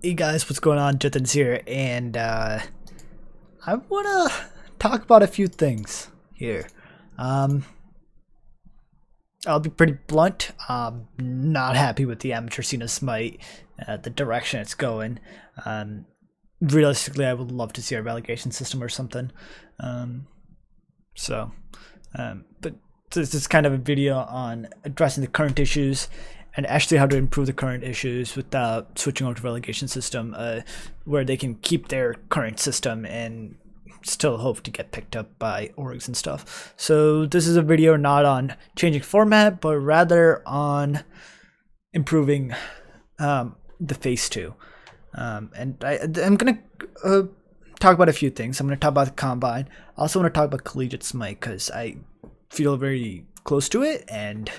Hey guys, what's going on? Jatin's here, and I want to talk about a few things here. I'll be pretty blunt. I'm not happy with the amateur scene of Smite, the direction it's going. Realistically, I would love to see a relegation system or something. But this is kind of a video on addressing the current issues and actually how to improve the current issues without switching over to relegation system, where they can keep their current system and still hope to get picked up by orgs and stuff. So this is a video not on changing format, but rather on improving the phase 2. And I'm gonna talk about a few things. I'm gonna talk about the Combine. I also want to talk about collegiate Smite because I feel very close to it, and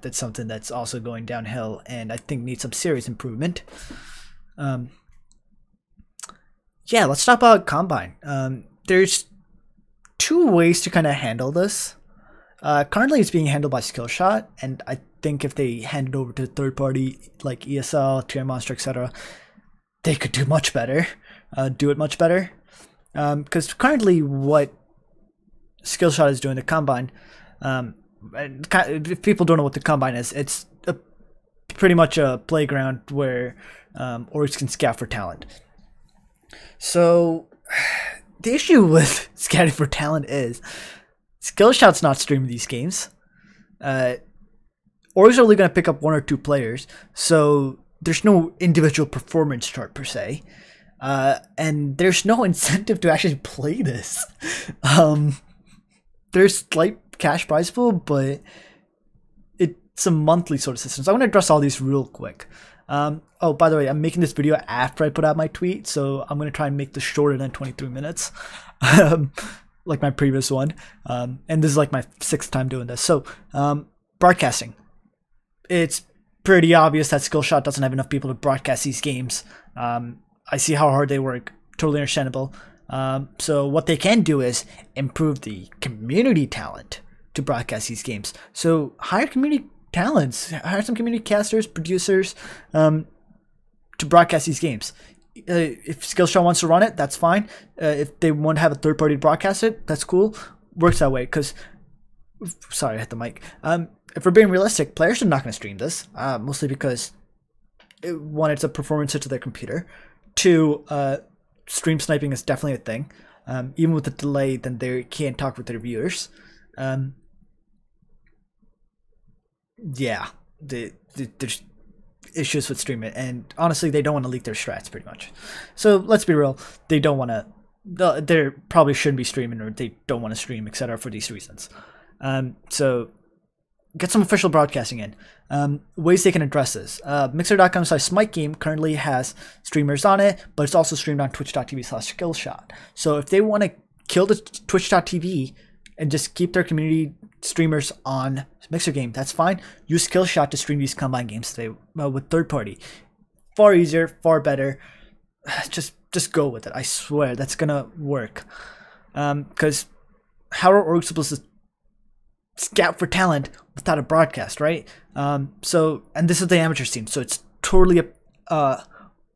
that's something that's also going downhill and I think needs some serious improvement. Yeah, let's talk about Combine. There's two ways to kind of handle this. Currently it's being handled by Skillshot, and I think if they hand it over to a third party like ESL, TM Monster, etc., they could do much better, do it much better. Because currently what Skillshot is doing, the Combine, if people don't know what the Combine is, it's pretty much a playground where orgs can scout for talent. So the issue with scouting for talent is Skillshot's not streaming these games. Orgs are only going to pick up 1 or 2 players, so there's no individual performance chart per se, and there's no incentive to actually play this. There's slight cash prize pool, but it's a monthly sort of system. So I'm going to address all these real quick. Oh, by the way, I'm making this video after I put out my tweet, so I'm going to try and make this shorter than 23 minutes, like my previous one. And this is like my 6th time doing this. So broadcasting. It's pretty obvious that Skillshot doesn't have enough people to broadcast these games. I see how hard they work. Totally understandable. So what they can do is improve the community talent to broadcast these games. So hire community talents, hire some community casters, producers, to broadcast these games. If Skillshot wants to run it, that's fine. If they want to have a third party to broadcast it, that's cool. Works that way. Because, sorry, I hit the mic. If we're being realistic, players are not going to stream this, mostly because 1, it's a performance hit to their computer. 2, stream sniping is definitely a thing. Even with the delay, then they can't talk with their viewers. Yeah, there's issues with streaming, and honestly, they don't want to leak their strats pretty much. So let's be real, they don't want to. They probably shouldn't be streaming, or they don't want to stream, etc. for these reasons. So get some official broadcasting in. Ways they can address this. Mixer.com/SmiteGame currently has streamers on it, but it's also streamed on twitch.tv/Skillshot. So if they want to kill the twitch.tv and just keep their community streamers on Mixer Game, that's fine. Use Skillshot to stream these Combine games today with third party. Far easier, far better. Just go with it. I swear that's gonna work. Because how are orgs supposed to scout for talent without a broadcast, right? And this is the amateur scene, so it's totally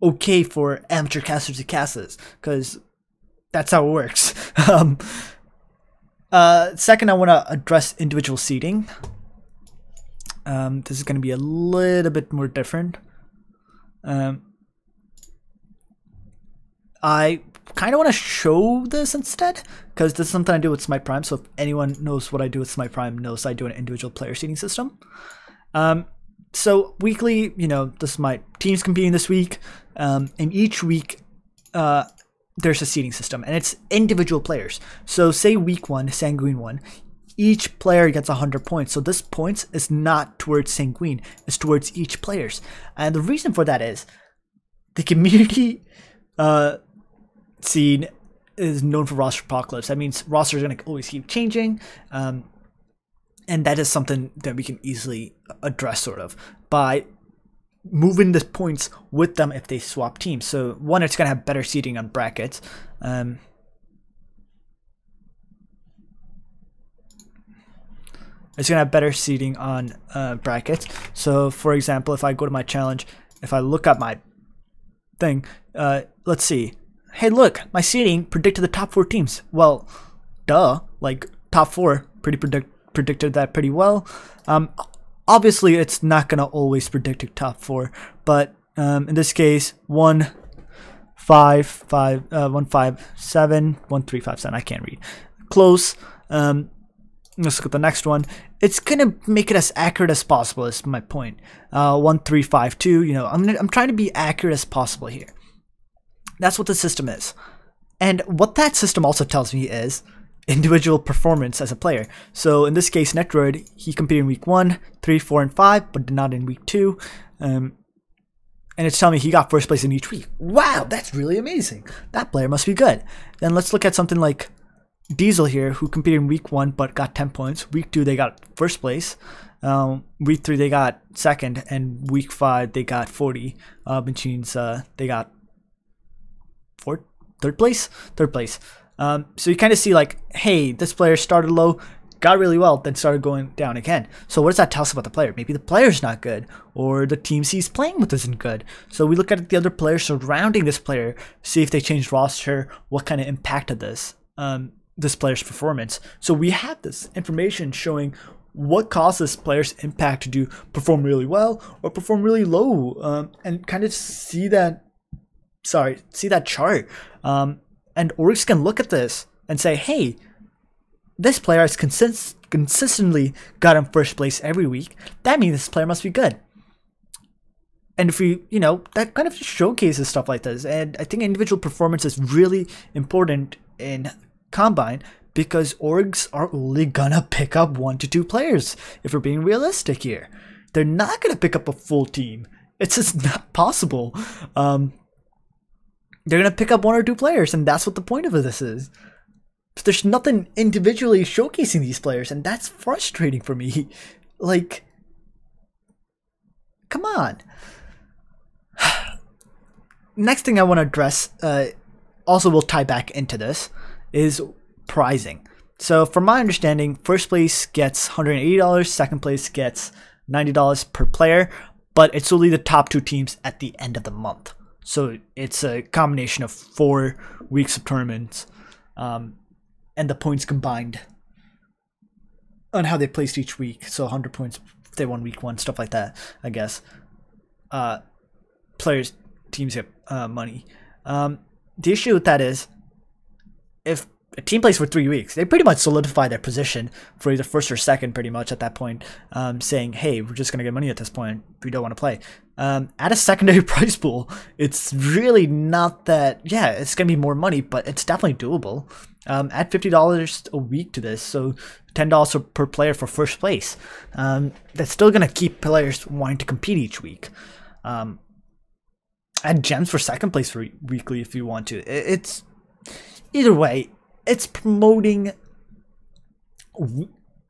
okay for amateur casters to cast this, because that's how it works. Second, I want to address individual seeding. This is going to be a little bit more different. I kind of want to show this instead, because this is something I do with Smite Prime. So if anyone knows what I do with Smite Prime, knows I do an individual player seeding system. So weekly, this is my teams competing this week, and each week there's a seeding system, and it's individual players. So say week 1, Sanguine 1, each player gets 100 points. So this points is not towards Sanguine, it's towards each players. And the reason for that is the community scene is known for roster apocalypse. That means rosters are going to always keep changing, and that is something that we can easily address sort of by moving the points with them if they swap teams. So 1, it's going to have better seating on brackets. It's going to have better seating on brackets. So for example, if I go to my challenge, if I look at my thing. Let's see. Hey, look, my seeding predicted the top 4 teams. Well, duh. Like, top 4 predicted that pretty well. Obviously, it's not gonna always predict a top 4, but in this case, 1, 5, 5, 1, 5, 7, 1, 3, 5, 7. I can't read. Close. Let's look at the next one. It's gonna make it as accurate as possible. Is my point. 1, 3, 5, 2. You know, I'm trying to be accurate as possible here. That's what the system is, and what that system also tells me is individual performance as a player. So in this case, Netroid, he competed in week 1, 3, 4, and 5, but not in week 2. And it's telling me he got first place in each week. Wow, that's really amazing. That player must be good. Then let's look at something like Diesel here, who competed in week 1 but got 10 points. Week 2 they got first place. Week 3 they got second, and week 5 they got 40. Which means they got third place. So you kind of see like, hey, this player started low, got really well, then started going down again. So what does that tell us about the player? Maybe the player's not good, or the teams he's playing with isn't good. So we look at the other players surrounding this player, see if they changed roster, what kind of impacted this player's performance. So we have this information showing what causes players' impact to perform really well or perform really low, and kind of see that chart. And orgs can look at this and say, hey, this player has consistently gotten first place every week. That means this player must be good. And if we, that kind of showcases stuff like this. And I think individual performance is really important in Combine, because orgs are only gonna pick up 1 to 2 players. If we're being realistic here, they're not gonna pick up a full team. It's just not possible. They're going to pick up 1 or 2 players, and that's what the point of this is. But there's nothing individually showcasing these players, and that's frustrating for me. Like, come on. Next thing I want to address, also will tie back into this, is pricing. So from my understanding, first place gets $180, second place gets $90 per player, but it's only the top 2 teams at the end of the month. So it's a combination of 4 weeks of tournaments, and the points combined on how they placed each week. So 100 points if they won week 1, stuff like that, I guess. Teams get money. The issue with that is, if a team plays for 3 weeks, they pretty much solidify their position for either first or second pretty much at that point, saying, hey, we're just going to get money at this point if we don't want to play. At a secondary price pool, it's really not that, yeah, it's going to be more money, but it's definitely doable. Add $50 a week to this, so $10 per player for first place. That's still going to keep players wanting to compete each week. Add gems for second place for weekly if you want to. It's either way, it's promoting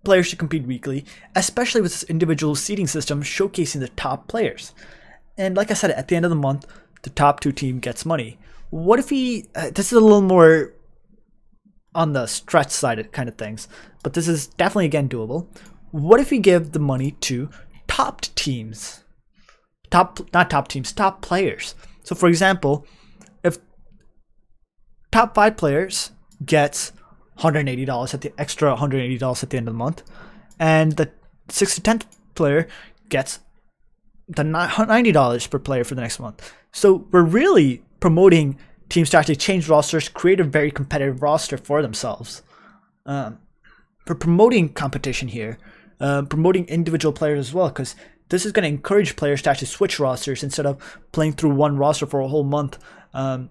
players to compete weekly, especially with this individual seeding system showcasing the top players. And like I said, at the end of the month, the top 2 team gets money. What if we, this is a little more on the stretch side kind of things, but this is definitely, again, doable. What if we give the money to top teams? Not top teams, top players. So for example, if top 5 players gets $180 at the extra $180 at the end of the month, and the 6th to 10th player gets the $90 per player for the next month. So we're really promoting teams to actually change rosters, create a very competitive roster for themselves. We're promoting competition here, promoting individual players as well, because this is going to encourage players to actually switch rosters instead of playing through one roster for a whole month, to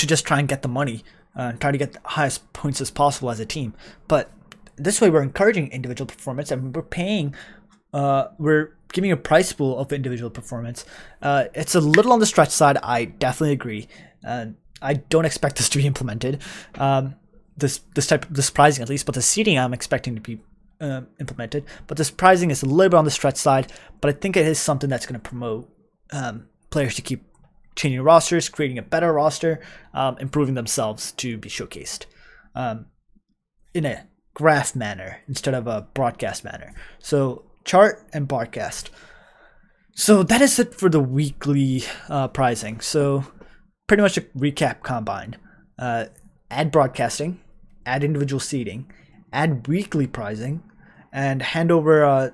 just try and get the money, try to get the highest points as possible as a team. But this way we're encouraging individual performance, and we're giving a price pool of individual performance. It's a little on the stretch side, I definitely agree. I don't expect this to be implemented, this pricing at least, but the seeding I'm expecting to be implemented. But this pricing is a little bit on the stretch side, but I think it is something that's going to promote players to keep changing rosters, creating a better roster, improving themselves to be showcased in a graph manner instead of a broadcast manner. So chart and broadcast. So that is it for the weekly pricing. So pretty much a recap combine. Add broadcasting, add individual seating, add weekly pricing, and hand it over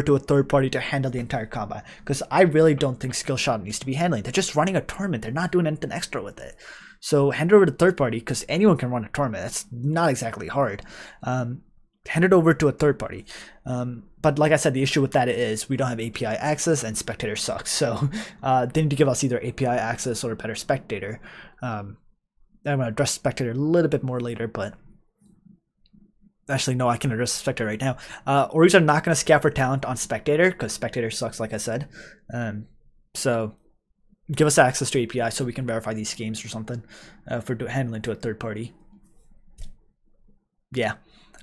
to a third party to handle the entire combine. Because I really don't think Skillshot needs to be handling. They're just running a tournament. They're not doing anything extra with it. So hand it over to third party, because anyone can run a tournament. That's not exactly hard. Hand it over to a third party. But like I said, the issue with that is we don't have API access and spectator sucks. So they need to give us either API access or a better spectator. I'm going to address spectator a little bit more later, but actually no, I can address spectator right now. Orgs are not going to scout for talent on spectator because spectator sucks, like I said. So give us access to API so we can verify these games or something for handling to a third party. Yeah.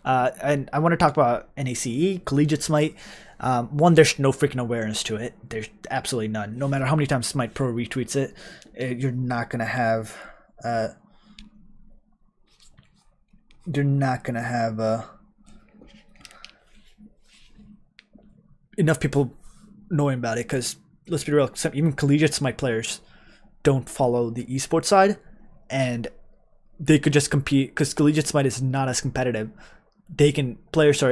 And I want to talk about NACE, Collegiate Smite. One, there's no freaking awareness to it. There's absolutely none. No matter how many times Smite Pro retweets it, you're not gonna have. You're not gonna have enough people knowing about it. Because let's be real, even Collegiate Smite players don't follow the esports side, and they could just compete because Collegiate Smite is not as competitive. Players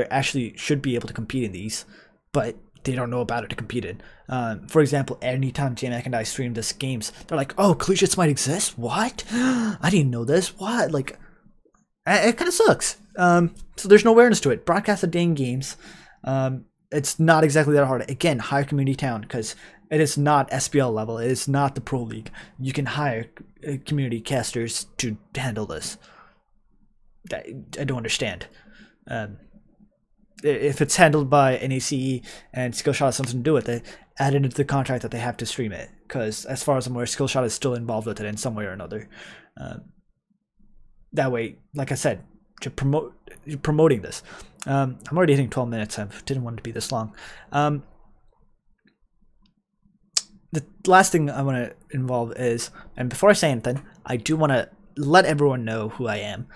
should be able to compete in these, but they don't know about it to compete in. For example, anytime JMac and I stream this games, they're like, "Oh, Collegiate Smite exists? What? I didn't know this. What?" Like, it kind of sucks. So there's no awareness to it. Broadcast the dang games. It's not exactly that hard. Again, hire community talent because it is not SPL level. It is not the Pro League. You can hire community casters to handle this. I don't understand. If it's handled by NACE and Skillshot has something to do with it, add it into the contract that they have to stream it. Because as far as I'm aware, Skillshot is still involved with it in some way or another. That way, like I said, you're promoting this. I'm already hitting 12 minutes. I didn't want it to be this long. The last thing I want to involve is, and before I say anything, I do want to let everyone know who I am.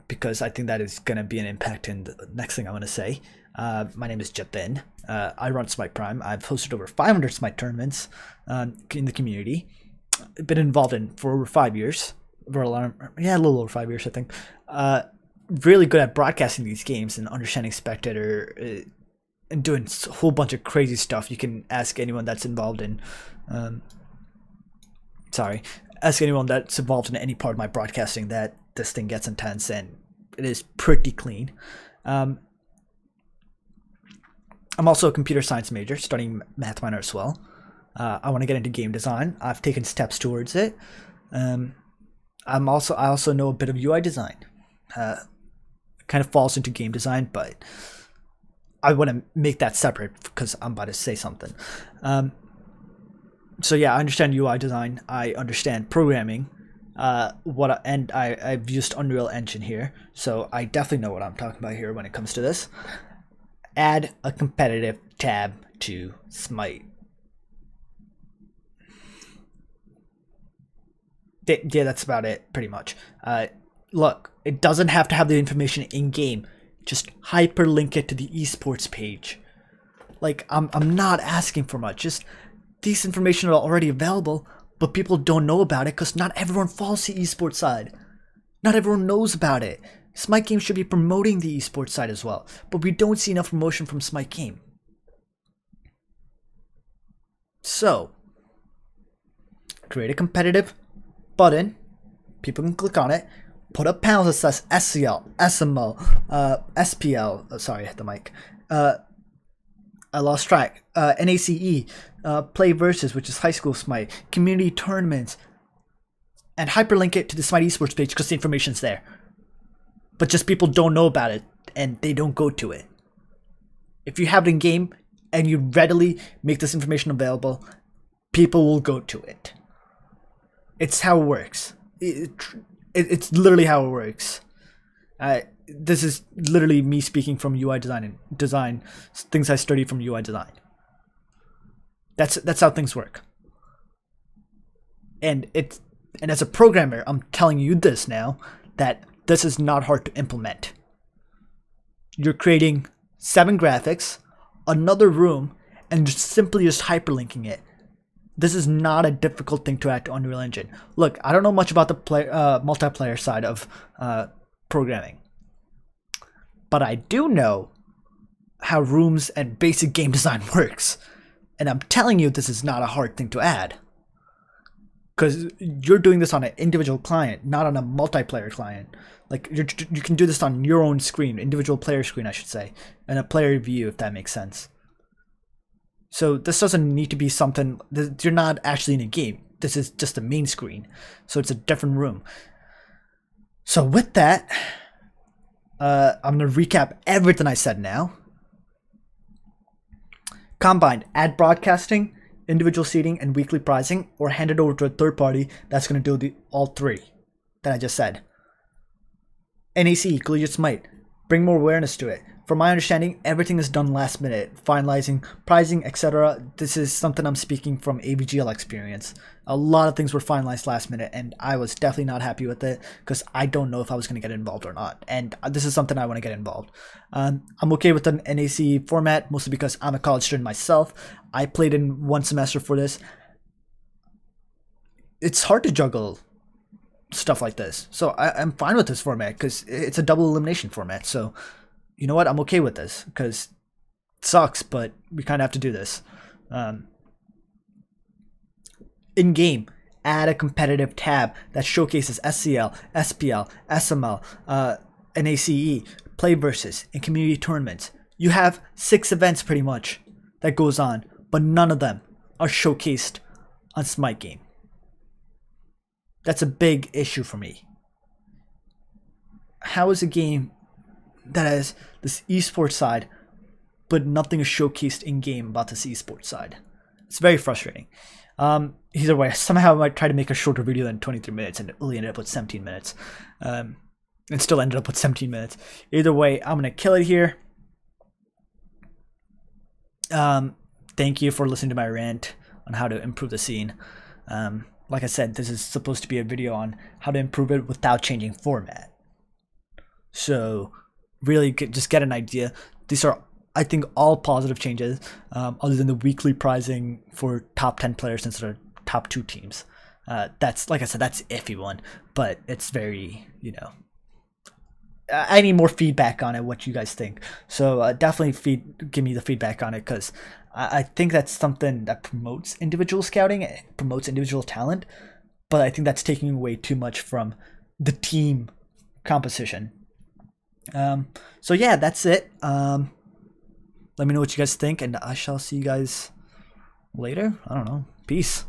Because I think that is going to be an impact in the next thing I want to say. My name is Jatin. I run Smite Prime. I've hosted over 500 Smite tournaments in the community. Been involved for over 5 years. A little over 5 years, I think. Really good at broadcasting these games and understanding spectator and doing a whole bunch of crazy stuff. You can ask anyone that's involved in... ask anyone that's involved in any part of my broadcasting that this thing gets intense, and it is pretty clean. I'm also a computer science major, studying math minor as well. I want to get into game design. I've taken steps towards it. I also know a bit of UI design. Kind of falls into game design, but I want to make that separate because I'm about to say something. So yeah, I understand UI design. I understand programming. I've used Unreal Engine here, so I definitely know what I'm talking about here when it comes to this. Add a competitive tab to Smite. Yeah, that's about it, pretty much. Look, it doesn't have to have the information in-game. Just hyperlink it to the esports page. Like, I'm not asking for much. Just these information are already available, but people don't know about it because not everyone follows the esports side. Not everyone knows about it. Smite Game should be promoting the esports side as well, but we don't see enough promotion from Smite Game. So, create a competitive button. People can click on it. Put up panels that says SCL, SML, SPL. Oh, sorry, I hit the mic. I lost track. NACE, Play Versus, which is high school Smite, community tournaments, and hyperlink it to the Smite esports page because the information's there. But just people don't know about it and they don't go to it. If you have it in game and you readily make this information available, people will go to it. It's how it works. It's literally how it works. This is literally me speaking from UI design things I studied from UI design. That's how things work. And as a programmer, I'm telling you this now, that this is not hard to implement. You're creating 7 graphics, another room and simply just hyperlinking it. This is not a difficult thing to add to Unreal Engine. Look, I don't know much about the multiplayer side of programming, but I do know how rooms and basic game design works. And I'm telling you, this is not a hard thing to add. Because you're doing this on an individual client, not on a multiplayer client. Like, you can do this on your own screen, individual player screen, I should say, and a player view, if that makes sense. So this doesn't need to be something, you're not actually in a game. This is just a main screen. So it's a different room. So with that, I'm going to recap everything I said now. Combine, add broadcasting, individual seating, and weekly pricing, or hand it over to a third party that's going to do all three that I just said. NAC, Collegiate Smite, bring more awareness to it. From my understanding, everything is done last minute, finalizing, pricing, etc. This is something I'm speaking from AVGL experience. A lot of things were finalized last minute, and I was definitely not happy with it because I don't know if I was going to get involved or not. And this is something I want to get involved. I'm okay with the NAC format, mostly because I'm a college student myself. I played in one semester for this. It's hard to juggle stuff like this, so I'm fine with this format because it's a double elimination format. So you know what, I'm okay with this because it sucks, but we kind of have to do this. In game, add a competitive tab that showcases SCL, SPL, SML, NACE, play versus, and community tournaments. You have 6 events pretty much that goes on, but none of them are showcased on Smite Game. That's a big issue for me. How is a game that has this esports side, but nothing is showcased in game about this esports side? It's very frustrating. Either way, somehow I might try to make a shorter video than 23 minutes, and it only ended up with 17 minutes. And still ended up with 17 minutes. Either way, I'm gonna kill it here. Thank you for listening to my rant on how to improve the scene. Like I said, this is supposed to be a video on how to improve it without changing format. So really just get an idea. These are, I think, all positive changes, other than the weekly prizing for top 10 players instead of top 2 teams. That's, like I said, that's iffy one, but it's very, you know, I need more feedback on it, what you guys think. So definitely give me the feedback on it, because I think that's something that promotes individual scouting, it promotes individual talent, but I think that's taking away too much from the team composition. So yeah, that's it. Let me know what you guys think, and I shall see you guys later. I don't know. Peace.